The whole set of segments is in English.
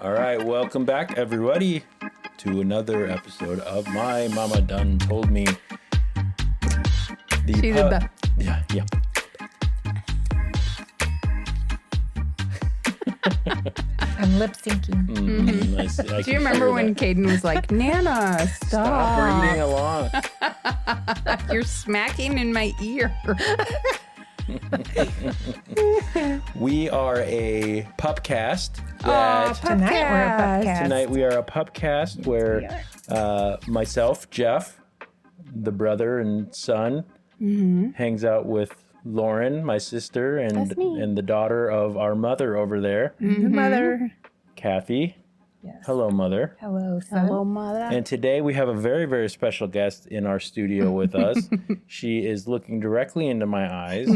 All right, welcome back, everybody, to another episode of My Mama Done Told Me. She did that. Yeah. I'm lip syncing. Nice. Do you remember when Caden was like, Nana, Stop reading along. You're smacking in my ear. We are a pupcast. Tonight We are a pupcast where myself, Jeff, the brother and son, hangs out with Lauren, my sister, and the daughter of our mother over there, The mother. Kathy. Yes. Hello, mother. Hello, son. Hello, mother. And today we have a very, very special guest in our studio with us. She is looking directly into my eyes.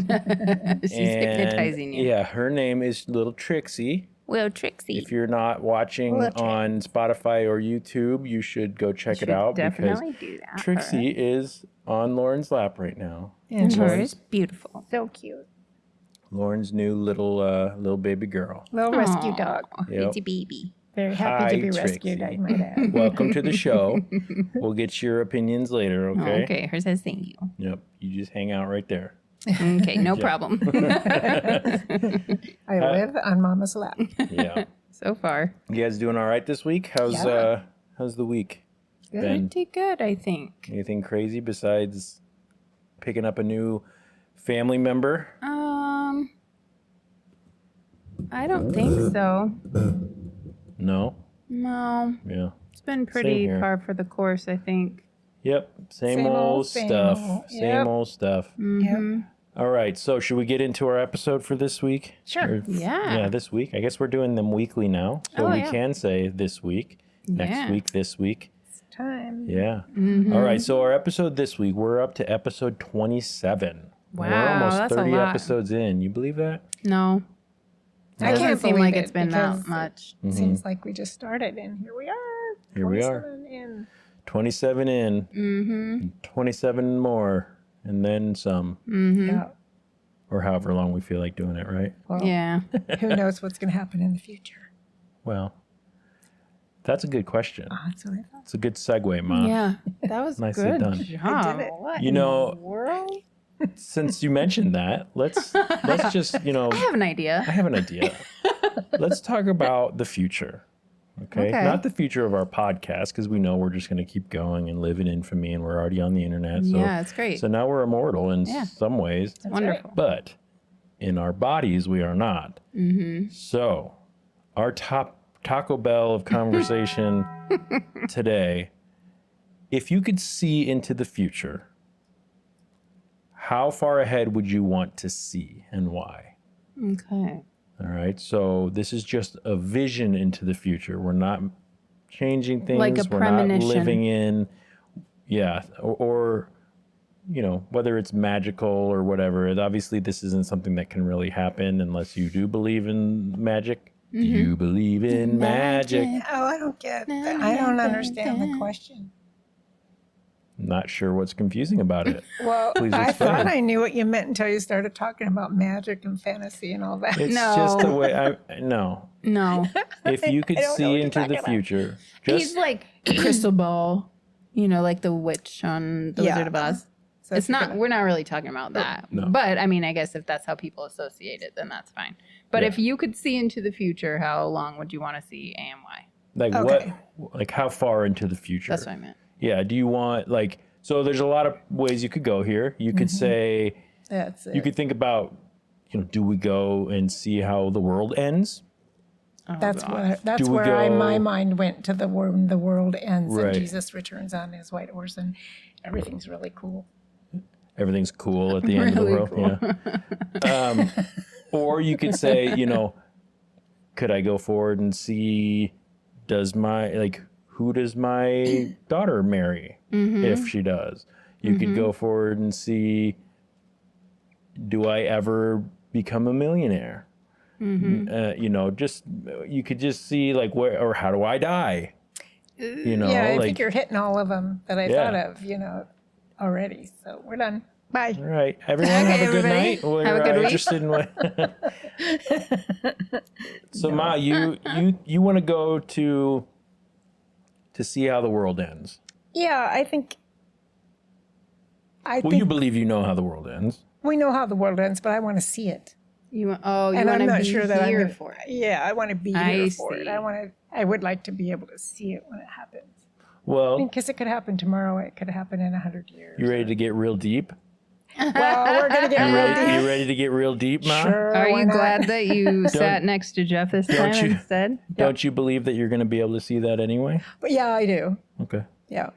She's hypnotizing you. Yeah, her name is Little Trixie. Well, Trixie. If you're not watching on Spotify or YouTube, you should go check it out. Definitely because do that. Trixie is on Lauren's lap right now. And She's beautiful. so cute. Lauren's new little baby girl. Little rescue dog. Yep. It's a baby. Very happy to be Trixie. rescued, I might add. Welcome to the show. We'll get your opinions later, okay? Okay, her says thank you. Yep. You just hang out right there. Okay, no problem. I live on Mama's lap. Yeah. So far. You guys doing all right this week? How's the week been? Pretty good, I think. Anything crazy besides picking up a new family member? I don't think so. No. No. Yeah. It's been Same pretty here. par for the course, I think. Yep. Same Same old old, same stuff. old. Same Yep. old stuff. Mm-hmm. Yep. All right. So should we get into our episode for this week? Sure. Yeah. This week. I guess we're doing them weekly now. So Oh, we yeah. can say this week, next Yeah. week, this week. It's time. Yeah. Mm-hmm. All right. So our episode this week, we're up to episode 27. We're Wow, almost that's a 30 lot. episodes in. You believe that? No. I Doesn't can't seem believe like it it's been because that much. It seems like we just started, and here we are. Here we are. 27 in. 27 in. Mm-hmm. 27 more. And then some. Mm-hmm. Yeah. Or however long we feel like doing it, right? Well, Yeah. who knows what's going to happen in the future? Well, that's a good question. Oh, that's what I thought. It's a good segue, Mom. Yeah. That was Nicely good done. job. I did it. What You in know- the world? Since you mentioned that, let's just, I have an idea. I have an idea. Let's talk about the future. Okay? Okay. Not the future of our podcast, because we know we're just going to keep going and live in infamy and we're already on the internet. So, Yeah, it's great. So now we're immortal in Yeah. some ways, That's Wonderful. but in our bodies, we are not. Mm-hmm. So, our top Taco Bell of conversation today, if you could see into the future, how far ahead would you want to see and why? Okay. All right. So, this is just a vision into the future. We're not changing things. Like a We're not premonition. living in, or whether it's magical or whatever. Obviously, this isn't something that can really happen unless you do believe in magic. Do you believe in magic? Oh, I don't get that. I don't understand the question. Not sure what's confusing about it. Well, Please I explain. thought I knew what you meant until you started talking about magic and fantasy and all that. It's No. just the way no. No. If you could I don't know see what you're into the talking about. future, He's just like a crystal ball, like the witch on The Yeah. Wizard of Oz. So It's if you're not, gonna- we're not really talking about that. No. But I mean, I guess if that's how people associate it, then that's fine. But Yeah. if you could see into the future, how long would you want to see and why? like Okay. like how far into the future? That's what I meant. Yeah. Do you want so there's a lot of ways you could go here. You could say, That's it. you could think about, do we go and see how the world ends? Oh, That's God. that's Do we where go- my mind went to the world ends Right. and Jesus returns on his white horse and everything's really cool. Everything's cool at the end of the Really world. Yeah. Or you could say, could I go forward and see, who does my daughter marry if she does? You could go forward and see, do I ever become a millionaire? You could just see where, or how do I die? Yeah, I think you're hitting all of them that I Yeah. thought of, already. So we're done. Bye. All right. Everyone Okay, have a good everybody. night. We're Have a good week. interested in what. So Ma, you want to go to see how the world ends. Yeah, I think Well, you believe you know how the world ends. we know how the world ends, but I want to see it. You And want I'm to not be sure that I'm here gonna, for it. Yeah, I want to be I here for it. see. I would like to be able to see it when it happens. Well, Because it could happen tomorrow. It could happen in 100 years. you ready to get real deep? Well, we're going to get real deep. You ready to get real deep, Ma? Sure. Are why you not? glad that you sat next to Jeff this time you- instead? Don't you believe that you're going to be able to see that anyway? But yeah, I do. Okay. Yeah.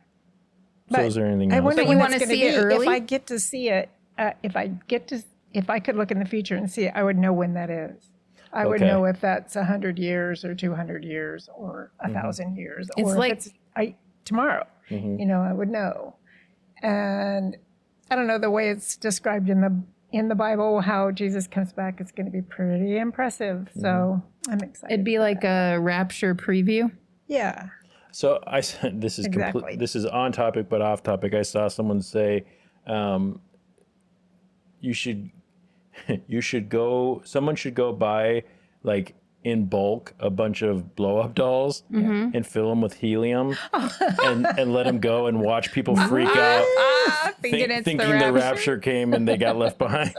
So is there anything I else? wonder But when you it's wanna gonna see it be. early? If I get to see it, if I could look in the future and see it, I would know when that is. I would Okay. know if that's 100 years or 200 years or 1,000 years, It's or like- if it's tomorrow. You know, I would know. And I don't know, the way it's described in the Bible, how Jesus comes back, it's going to be pretty impressive. So I'm excited. It'd be like a rapture preview. Yeah. So this is Exactly. this is on topic but off topic. I saw someone say, you should go. Someone should go buy like in bulk a bunch of blow up dolls and fill them with helium and let them go and watch people freak out, thinking the rapture came and they got left behind.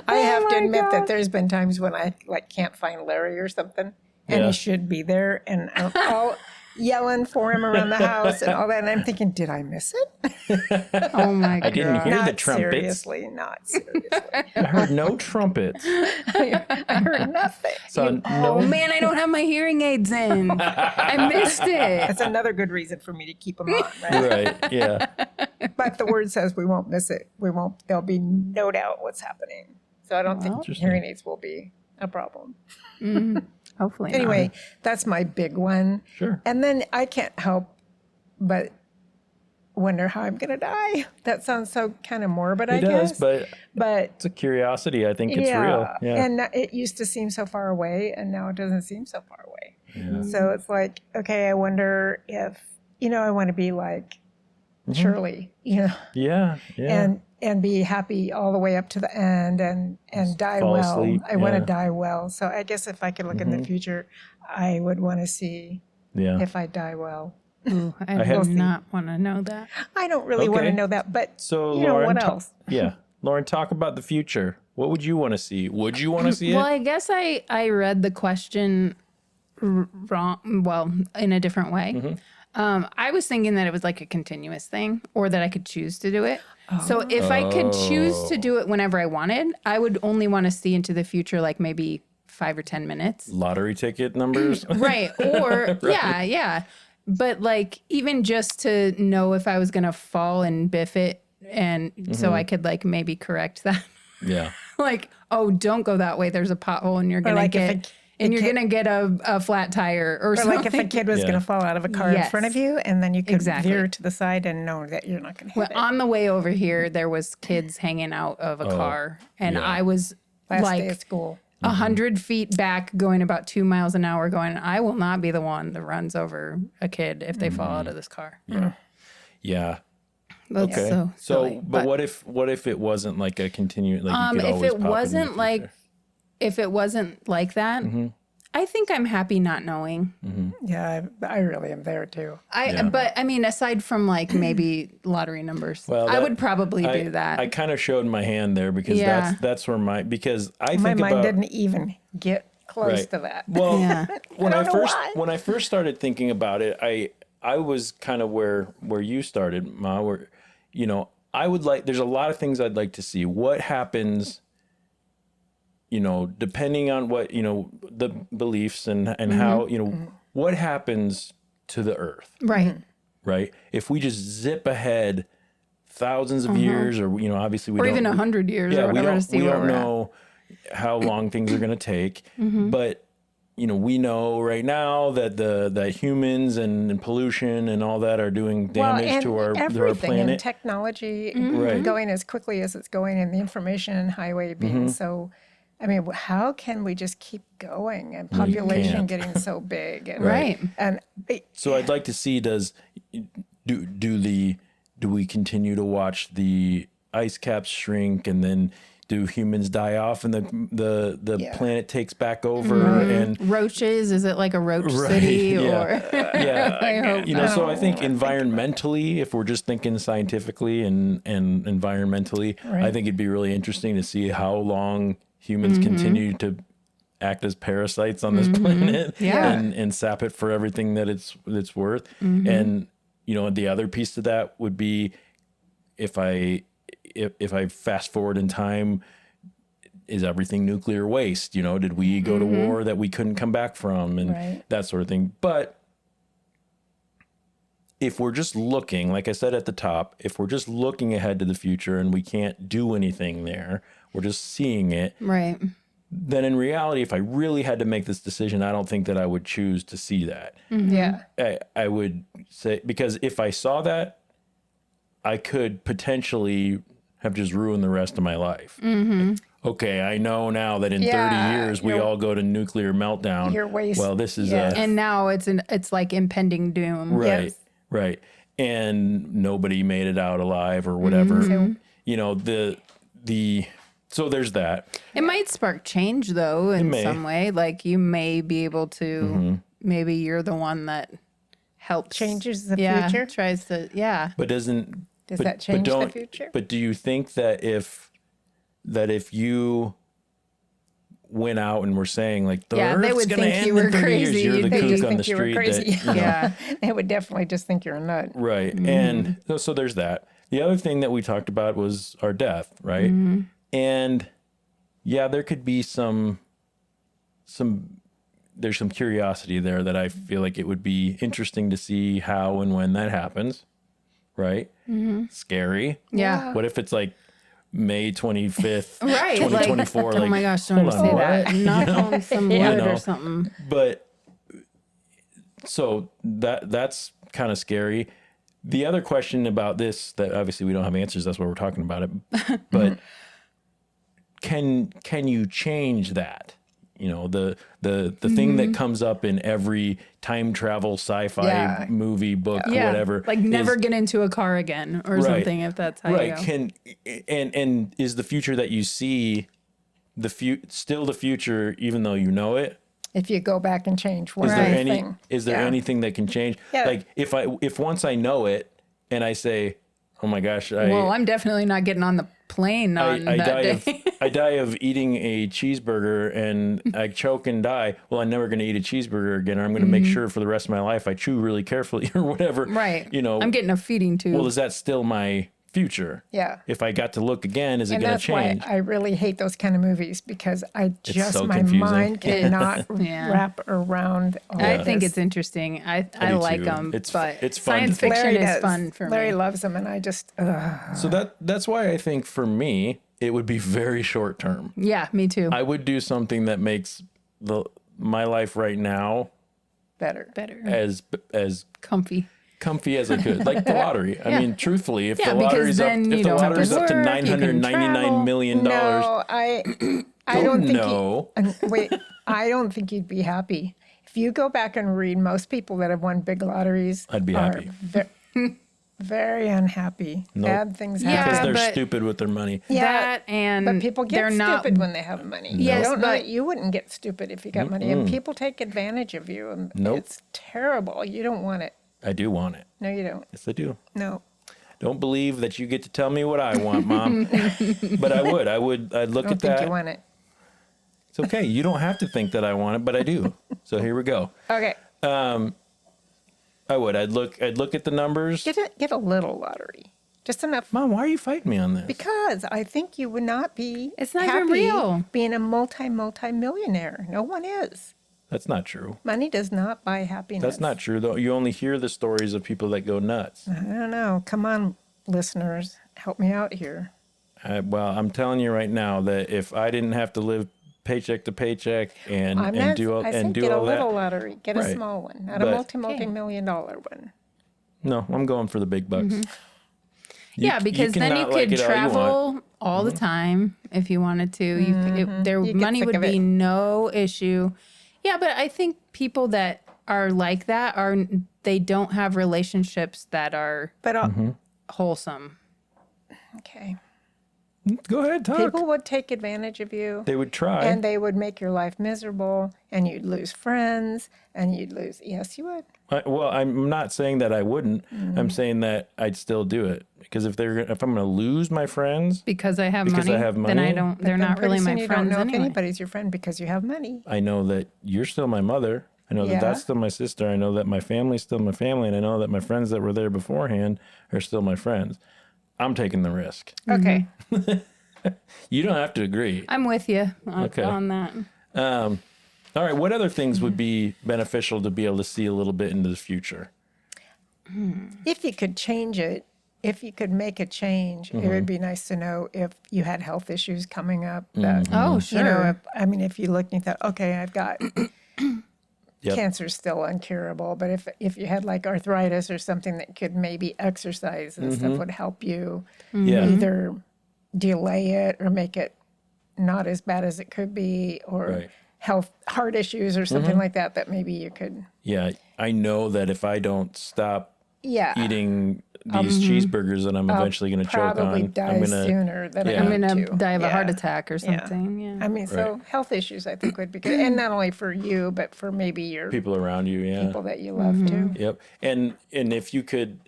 I have to my admit God. that there's been times when I can't find Larry or something, and Yeah. he should be there, and I'm all yelling for him around the house and all that, and I'm thinking, did I miss it? Oh my God. I didn't hear the Not trumpets. seriously, not seriously. I heard no trumpets. I heard nothing. So Oh man, I don't have my hearing aids in. I missed it. That's another good reason for me to keep them on, right? right, yeah. But the word says we won't miss it. We won't. There'll be no doubt what's happening. So I don't think Interesting. hearing aids will be a problem. Hopefully. Anyway, that's my big one. Sure. And then I can't help but wonder how I'm going to die. That sounds so kind of morbid, I It does, guess. but it's a curiosity. I think it's real. Yeah. And it used to seem so far away, and now it doesn't seem so far away. So it's like, okay, I wonder if, I want to be like Shirley, yeah. and be happy all the way up to the end and die fall well. asleep, I want to yeah. die well. So I guess if I could look in the future, I would want to see Yeah. if I die well. Ooh, I have- do not want to know that. I don't really want to Okay. know that, but So Lauren, Lauren, what else? Yeah. Lauren, talk about the future. What would you want to see? Would you want to see Well, it? I guess I read the question wrong. Well, in a different way. I was thinking that it was like a continuous thing, or that I could choose to do it. So if I could choose to do it whenever I wanted, I would only want to see into the future, like maybe 5 or 10 minutes. Lottery ticket numbers? Right. Or yeah. But like even just to know if I was gonna fall and biff it, and so I could like maybe correct that. Yeah. Like, oh, don't go that way. There's a pothole, and you're gonna like if get gonna get a flat tire or Or something. like if a kid was Yeah. going to fall out of a car in Yes. front of you, and then you could Exactly. veer to the side and know that you're not going to hit Well, it. on the way over here, there was kids hanging out of a car, and yeah. I was Last day like of school. 100 feet back, going about 2 miles an hour, going, I will not be the one that runs over a kid if they fall out of this car. Yeah. That's Okay. so silly. but what if it wasn't like a continued, like you could if always it pop wasn't into the like future? if it wasn't like that, I think I'm happy not knowing. Yeah, I really am there too. But I mean, aside from like maybe lottery numbers, Well, I that- would probably do that. I kind of showed my hand there because Yeah. that's where because I My think mind about didn't even get close Right. to that. Well, Yeah. when I I don't know first why. when I first started thinking about it, I was kind of where you started, Ma. Where I would like. There's a lot of things I'd like to see. What happens? Depending on what the beliefs and how what happens to the Earth, right. right? If we just zip ahead thousands of years, or obviously we Or don't, even 100 years yeah, or whatever to see we where don't we're at. know how long things are going to take, but we know right now that that humans and pollution and all that are doing damage and to our everything and planet. technology Right. going as quickly as it's going, and the information highway being so. I mean, how can we just keep going and population can't. getting so big? And, Right. And So I'd like to see do we continue to watch the ice caps shrink, and then do humans die off, and the planet takes back over, and roaches? Is it like a roach city? Or I hope so I think environmentally, if we're just thinking scientifically and environmentally, I think it'd be really interesting to see how long humans continue to act as parasites on this planet and sap it for everything that it's worth. And the other piece to that would be if I fast forward in time, is everything nuclear waste? Did we go to war that we couldn't come back from, and that sort of thing. But if we're just looking, like I said at the top, if we're just looking ahead to the future and we can't do anything there, we're just seeing it. Right. Then in reality, if I really had to make this decision, I don't think that I would choose to see that. Yeah. I would say, because if I saw that, I could potentially have just ruined the rest of my life. Okay, I know now that in 30 years we all go to nuclear meltdown. You're wasting. Well, this is and now it's like impending doom. right, Yes. right, and nobody made it out alive or whatever. So there's that. It might spark change though in some way. Like you may be able to. Maybe you're the one that helps Changes the future? Tries to But doesn't Does that change the future? But do you think that if you went out and were saying like the they Earth's would going to think end you were in 30 years, crazy. you're the They just kook on the think you were street crazy. that They would definitely just think you're a nut. right. And so there's that. The other thing that we talked about was our death, right? And there could be there's some curiosity there that I feel like it would be interesting to see how and when that happens, right? Scary. Yeah. What if it's like May 25th, Right. 2024? Like, oh my gosh, don't say that. Knock on some wood or something. But so that's kind of scary. The other question about this that obviously we don't have answers, that's why we're talking about it. But can you change that? The thing that comes up in every time travel sci-fi movie, book, whatever. Like never get into a car again or something if that's how you go. And is the future that you see still the future even though you know it? If you go back and change one thing. Is there anything that can change? Yeah. Like if once I know it and I say, oh my gosh, I'm definitely not getting on the plane on that day. I die of eating a cheeseburger and I choke and die. Well, I'm never going to eat a cheeseburger again, or I'm going to make sure for the rest of my life I chew really carefully or whatever. Right. I'm getting a feeding tube. Well, is that still my future? Yeah. If I got to look again, is it And going to that's change? why I really hate those kind of movies because my confusing. mind cannot wrap around all I of think this. it's interesting. I do like too. them, It's but fun science to think. fiction Larry is does. fun for Larry me. loves them, and I just So that's why I think for me, it would be very short term. Yeah, me too. I would do something that makes my life right now better. as Comfy. comfy as I could, like the lottery. I mean, truthfully, if the because lottery's up, then if you the don't have to lottery's up to work, you can $999 million, No, I don't think know. wait, I don't think you'd be happy. If you go back and read most people that have won big lotteries, I'd be are happy. Very unhappy. Bad things happen. because they're but- stupid with their money. That and But people get they're stupid not. when they have money. Yes, but you wouldn't get stupid if you got money. And people take advantage of you. And Nope. it's terrible. You don't want it. I do want it. No, you don't. Yes, I do. No. Don't believe that you get to tell me what I want, Mom. But I would. I'd look I don't at think that. you want it. It's okay. You don't have to think that I want it, but I do. So here we go. Okay. I would. I'd look at the numbers. Get a little lottery. Just enough. Mom, why are you fighting me on this? Because I think you would not be It's not happy even real. being a multi-millionaire. No one is. That's not true. Money does not buy happiness. That's not true, though. You only hear the stories of people that go nuts. I don't know. Come on, listeners. Help me out here. Well, I'm telling you right now that if I didn't have to live paycheck to paycheck and do all I think do get a all little that, lottery. Get a Right. small one, not But- a multi-million dollar one. no, I'm going for the big bucks. Yeah, because then you cannot like could it all you want. travel all the time if you wanted to. Their You get money sick would of be it. no issue. Yeah, but I think people that are like that they don't have relationships that are But Mm-hmm. wholesome. okay, Go ahead, talk. People would take advantage of you. They would try. And they would make your life miserable, and you'd lose friends, and you'd lose. Yes, you would. Well, I'm not saying that I wouldn't. I'm saying that I'd still do it because if I'm going to lose my friends Because I have because money. I have Then money, I don't. They're Then not pretty really soon my you friends don't know anyway. if anybody's your friend because you have money. I know that you're still my mother. I know that Yeah. that's still my sister. I know that my family's still my family, and I know that my friends that were there beforehand are still my friends. I'm taking the risk. Okay. You don't have to agree. I'm with you Okay. on that. All right. What other things would be beneficial to be able to see a little bit into the future? If you could change it, if you could make a change, it would be nice to know if you had health issues coming up. That, Oh, You know, sure. if you looked and you thought, okay, I've got Yep. cancer's still uncurable, but if you had like arthritis or something that could maybe exercise and stuff would help you Yeah. either delay it or make it not as bad as it could be, or Right. heart issues or something like that, that maybe you could. Yeah. I know that if I don't stop Yeah. eating these cheeseburgers that I'm eventually going to choke Probably on, die I'm going to. sooner than Yeah. I'm I'm going gonna die of a heart Yeah. attack or something. Yeah. I mean, so health issues I think would be good, and not only for you, but for maybe your People around you. Yeah. people that you love too. Yep. And if you could,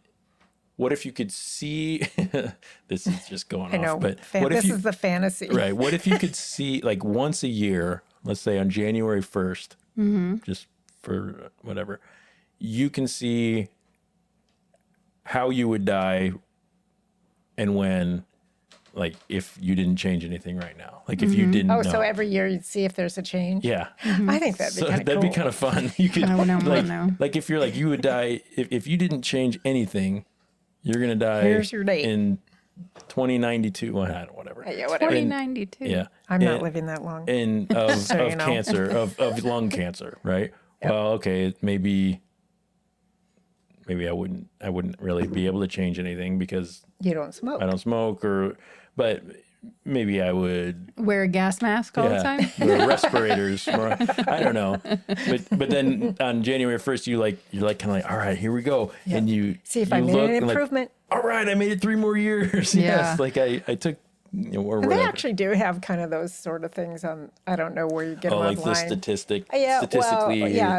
what if you could see, this is just going I know, off, but what if this you, is the fantasy. right. What if you could see like once a year, let's say on January 1st, just for whatever, you can see how you would die and when, like if you didn't change anything right now, like if you didn't Oh, know. so every year you'd see if there's a change. Yeah. I think that'd be So kind of that'd cool. be kind of fun. You could I wouldn't like, wanna know. like if you're like you would die if you didn't change anything, you're gonna die. Here's your date. In 2092. Well, I don't whatever. Yeah, whatever. 2092. Yeah. I'm not And- living that long. And of So you know. cancer of lung cancer, right? Well, okay, maybe I wouldn't really be able to change anything because You don't smoke. I don't smoke but maybe I would Wear a gas mask all the time. wear respirators. I don't know, but then on January 1st, you're like kind of like, all right, here we go, and you See if you I made look an and like, improvement. all right, I made it 3 more years. Yeah. Yes, like I took or And whatever. they actually do have kind of those sort of things on. I don't know where you get Oh, them like the online. statistically.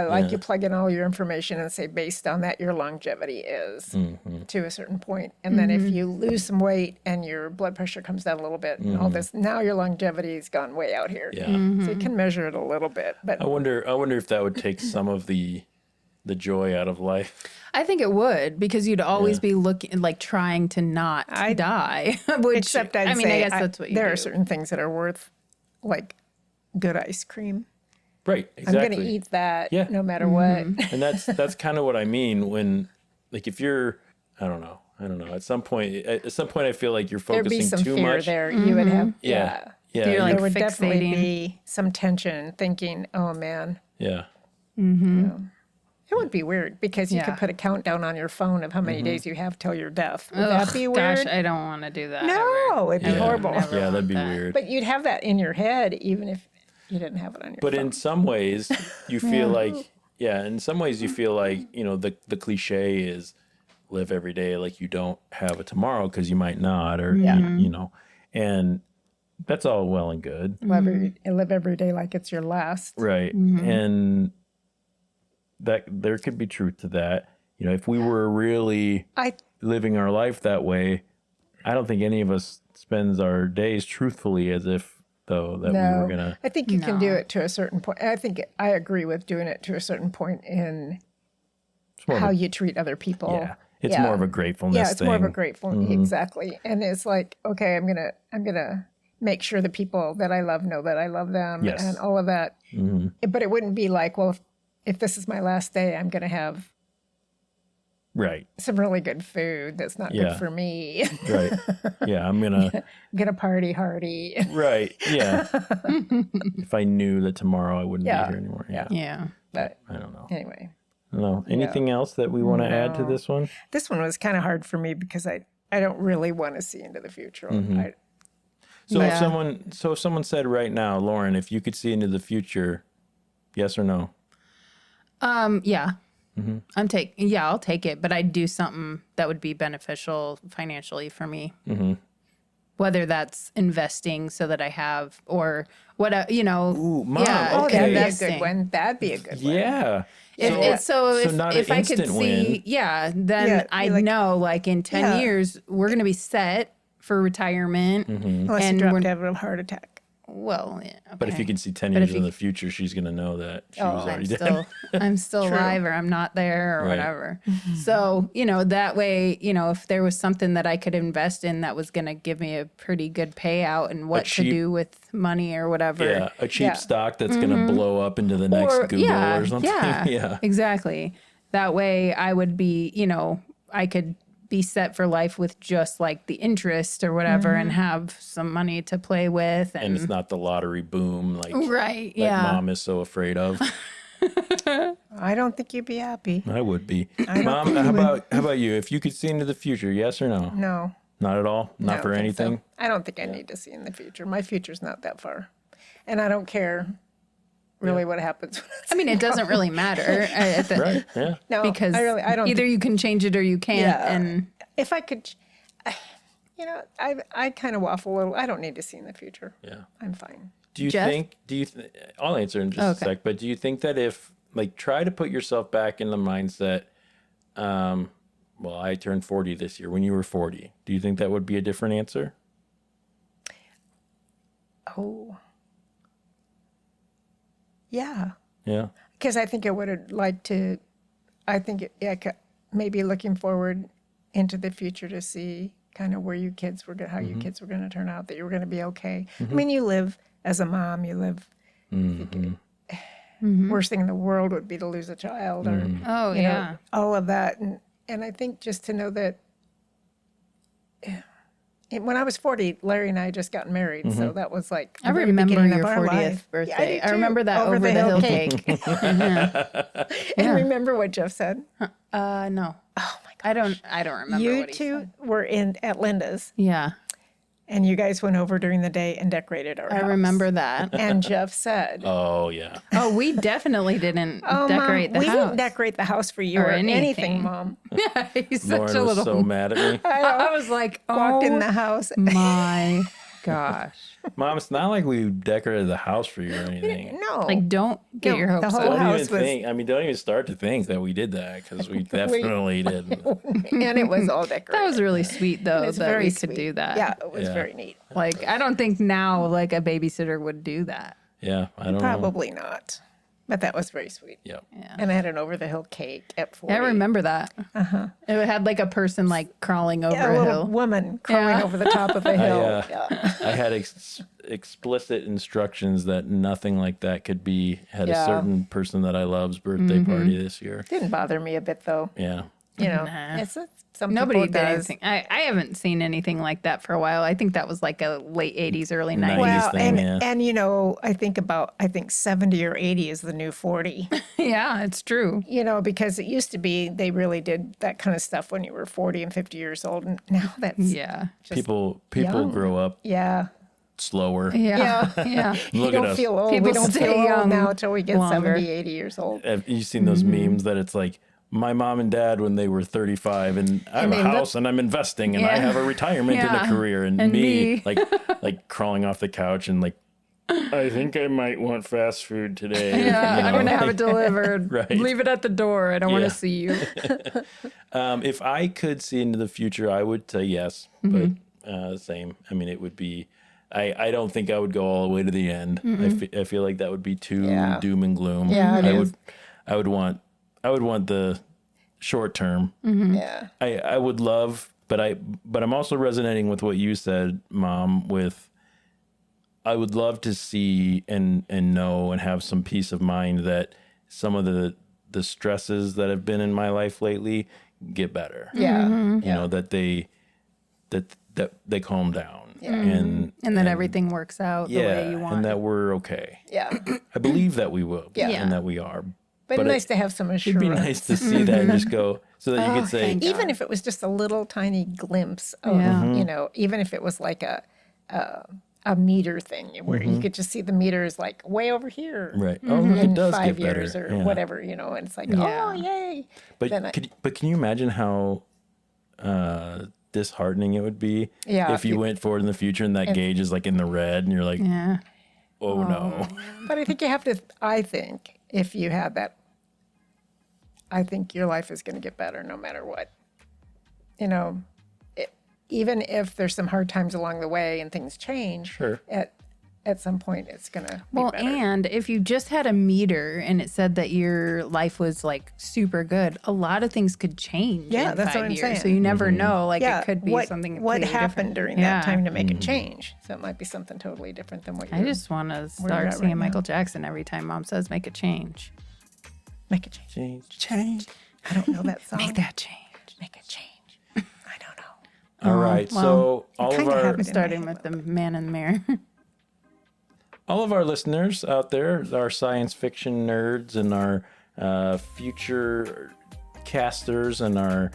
Like you plug in all your information and say based on that your longevity is Mm-hmm. to a certain point. And then if you lose some weight and your blood pressure comes down a little bit and all this, now your longevity's gone way out here. Mm-hmm. Yeah. So you can measure it a little bit. But I wonder if that would take some of the joy out of life. I think it would because you'd always be looking like trying to not die. Which, except I mean, I guess I- that's what you there do. are certain things that are worth like good ice cream. Right. I'm Exactly. going to eat that Yeah. no matter what. And that's kind of what I mean when, like, if you're, I don't know. At some point, I feel like you're There'd be focusing some too fear much. there. You would have, Yeah. Yeah. You're like there would definitely fixating. be some tension thinking, oh man. yeah. It would be weird because you Yeah. could put a countdown on your phone of how many days you have till your death. Would Ugh, that be weird? Gosh, I don't want to do that. ever. No, it'd be Yeah. horrible. Never. Yeah, that'd be that. weird. But you'd have that in your head even if you didn't have it on your But phone. in some ways, you feel like, in some ways you feel like, the cliche is live every day like you don't have a tomorrow because you might not, or, and that's all well and good. Live every day like it's your last. Right. And that there could be truth to that. If we were really I living our life that way, I don't think any of us spends our days truthfully as if though that we were gonna. I think you can do No. it to a certain point. I think I agree with doing it to a certain point in It's more of how a- you treat other people. yeah, it's more of a gratefulness Yeah, it's thing. more of a grateful exactly. And it's like, okay, I'm gonna make sure the people that I love know that I love them Yes. and all of that. But it wouldn't be like, well, if this is my last day, I'm gonna have Right. some really good food that's not Yeah. good for me. Right. Yeah, I'm gonna. Gonna party hardy. Right. Yeah. If I knew that tomorrow I wouldn't Yeah. be here anymore. Yeah. Yeah. But I don't know. anyway, I don't know. Anything else that we want to add to No. this one? this one was kind of hard for me because I don't really want to see into the future. So Yeah. if someone said right now, Lauren, if you could see into the future, yes or no? Yeah. I'll take it, but I'd do something that would be beneficial financially for me. whether that's investing so that I have, or what, Ooh, Mom, Oh, okay. that'd be a investing. good one. That'd be a good one. Yeah. If not if an I could instant see, win. then Yeah, be I'd like- know, like, in 10 Yeah. years, we're going to be set for retirement. Unless you And drop we're- to have a heart attack. Well, yeah, But if okay. you can see 10 But years if in you- the future, she's going to know that she was I'm already dead. still, I'm still True. alive, or I'm not there, or Right. whatever. So, that way, if there was something that I could invest in that was going to give me a pretty good payout and what cheap- to do with money or whatever. Yeah, a cheap Yeah. stock that's going to blow up into the next Google or something. Yeah, exactly. That way I would be, I could be set for life with just like the interest or whatever and have some money to play with. And it's not the lottery boom like right. that Yeah. Mom is so afraid of. I don't think you'd be happy. I would be. Mom, how about you? If you could see into the future, yes or no? No. Not at all? I Not don't for think anything? so. I don't think I need to see in the future. My future's not that far. And I don't care really what happens. I mean, it doesn't really matter Right, yeah. No, because I don't either think- you can change it or you can't. Yeah. And if I could, I kind of waffle a little. I don't need to see in the future. Yeah. I'm fine. Do you Jeff? think, I'll answer in just a Okay. sec, but do you think that if, like, try to put yourself back in the mindset, well, I turned 40 this year, when you were 40, do you think that would be a different answer? Oh. Yeah. Yeah. Because I think I would have liked to, maybe looking forward into the future to see kind of where you kids were, how you kids were going to turn out, that you were going to be okay. I mean, you live as a mom, you live, worst thing in the world would be to lose a child or, oh, you yeah. know, all of that. And I think just to know that when I was 40, Larry and I had just gotten married. So that was like, the I very remember beginning your of our 40th life. birthday. Yeah, I do remember too. that over the hill cake. And remember what Jeff said? No. Oh my God. I don't remember You what he two said. were at Linda's, Yeah. and you guys went over during the day and decorated our I house. remember that. And Jeff said, Oh, yeah. Oh, we definitely didn't "Oh, decorate Mom, the we house. didn't decorate the house for you Or or anything, anything. Mom." He's such Lauren a was little. so mad at me. I was like, Walked in oh the house. my gosh. Mom, it's not like we decorated the house for you or anything. No, Like, don't get No, your the hopes whole up. Don't house even was- think. I mean, don't even start to think that we did that because we definitely did. and it was all decorated. That was really sweet, though, It's that very we sweet. could do that. Yeah, it was Yeah. very neat. Like, I don't think now, like, a babysitter would do that. Yeah, I don't know. Probably not, but that was very sweet. Yeah. And I had an over the hill cake at 40. I remember that. It had, like, a person, like, crawling over Yeah, a a little hill. woman crawling Yeah. over the top of a hill. I had explicit instructions that nothing like that could be at a Yeah. certain person that I love's birthday party this year. Didn't bother me a bit though. Yeah. You know, Nah. it's some Nobody people it did does. anything. I haven't seen anything like that for a while. I think that was like a late 80s, early 90s. Nice. Well, thing, yeah. and you know, I think 70 or 80 is the new 40. Yeah, it's true. You know, because it used to be they really did that kind of stuff when you were 40 and 50 years old, and now that's Yeah. just People young. grow up yeah. slower. Yeah. Yeah. You Look at don't us. feel old. People we don't stay feel old young now until we get longer. 70, 80 years old. Have you seen those memes that it's like my mom and dad when they were 35 and I have they a look- house and I'm investing and I Yeah. have a retirement and Yeah. a career and, And me, me. like crawling off the couch and like I think I might want fast food today. Yeah, you I'm know? going to have it delivered. Right. Leave it at the door. I don't want Yeah. to see you. If I could see into the future, I would say yes, Mm-hmm. but same. I mean, it would be. I don't think I would go all the way to the end. I feel like that would be too Yeah. doom and gloom. Yeah, it I is. would want the short term. Yeah. I would love, but I'm also resonating with what you said, Mom. With I would love to see and know and have some peace of mind that some of the stresses that have been in my life lately get better. Yeah. Mm-hmm. You know, that they calm down. And And that everything works out the yeah, way you want. and that we're okay. Yeah. I believe that we will. Yeah. And that we are. But, But nice to have some It'd assurance. be nice to see that and just go so that you could say, thank Even if it was just a little tiny glimpse of, Yeah. you know, even if it was like a meter thing where you could just see the meters like way over here. right. Oh, look, In it does 5 get better. years or Yeah. whatever, you know, and it's like, Yeah. oh, yay. But then I- can you imagine how disheartening it would be Yeah, if you went forward in the future and that gauge is like in the red and you're like, Yeah. oh no. But I think you have to, I think if you had that, I think your life is going to get better no matter what. You know, even if there's some hard times along the way and things change, Sure. at some point it's going to be Well, better. and if you just had a meter and it said that your life was like super good, a lot of things could change. Yeah, in that's 5 what I'm years. saying. So you never know. Like yeah, it could be what, something. what completely happened different. during Yeah. that time to make it change. So it might be something totally different than what you I just want to you're start at singing right now. Michael Jackson every time Mom says "make a change." make a change. Change. I don't know that song. Make that change. Make a change. I don't know. All right. well, So all of kinda our have it in my Starting head with the man in the mirror. all of our listeners out there, our science fiction nerds and our future casters and our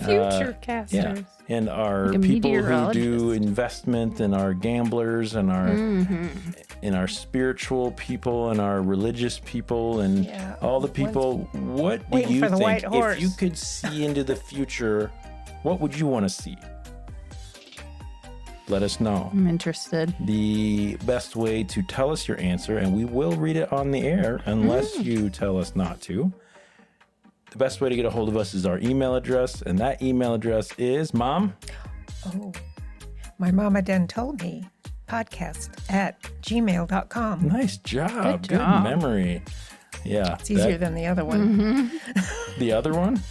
Future casters. yeah, and our Like a people who do meteorologist. investment and our gamblers and our and our spiritual people and our religious people and Yeah. all the people. What do Waiting you for the think white horse. if you could see into the future? What would you want to see? Let us know. I'm interested. The best way to tell us your answer, and we will read it on the air unless you tell us not to. The best way to get a hold of us is our email address, and that email address is Mom. Oh, my mama done told me podcast@gmail.com. Nice job. Good Good job. memory. Yeah. It's easier than the other one. the other one?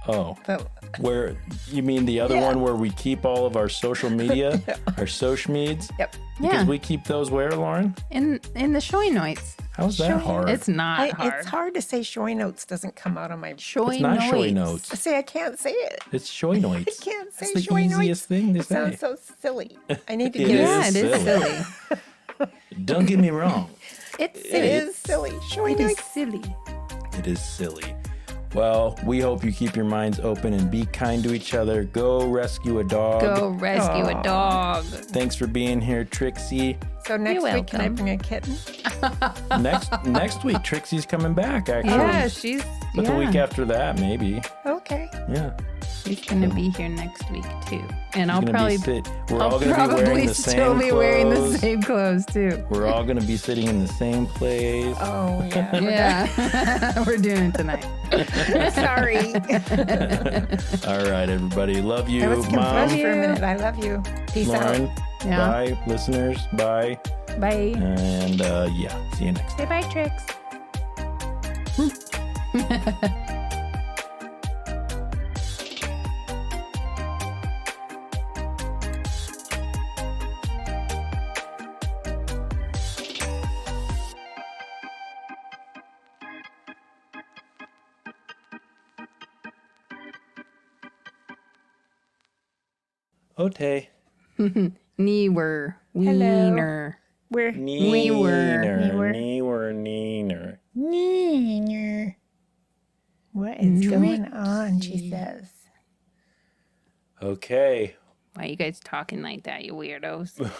Oh, The- where you mean the other Yeah. one where we keep all of our social media, our social meds? yep. Because Yeah. we keep those where, Lauren? In the shoy notes. How's that hard? It's not hard. It's hard to say shoy notes doesn't come out of my. Shoy It's not notes. showy notes. See, I can't say it. It's shoy I notes. can't say It's the shoy easiest notes. thing to It say. sounds so silly. I need to It get Yeah, is it is silly. silly. Don't get me wrong. It's It silly. is silly. Shoy It is notes. silly. It is silly. Well, we hope you keep your minds open and be kind to each other. Go rescue a dog. Go rescue a dog. Thanks for being here, Trixie. So next You're week, can I welcome. bring a kitten? Next week, Trixie's coming back, actually. Yeah, she's But the week after that, maybe. Okay. Yeah. She's gonna be here next week too, and I'll She's gonna probably we're all I'll gonna be wearing probably the still same be wearing the clothes. same clothes too. We're all gonna be sitting in the same place. Oh, yeah. Yeah, we're doing it tonight. Sorry. All right, everybody. Love you, I was confused Mom, for a minute. I love you. Peace Lauren. out. Yeah. Bye, listeners. Bye. Bye. And yeah, see you next time. Say bye, Trix. Ote. Newer. Wiener. We're Neener. What is going on? She says. Okay. Why are you guys talking like that, you weirdos?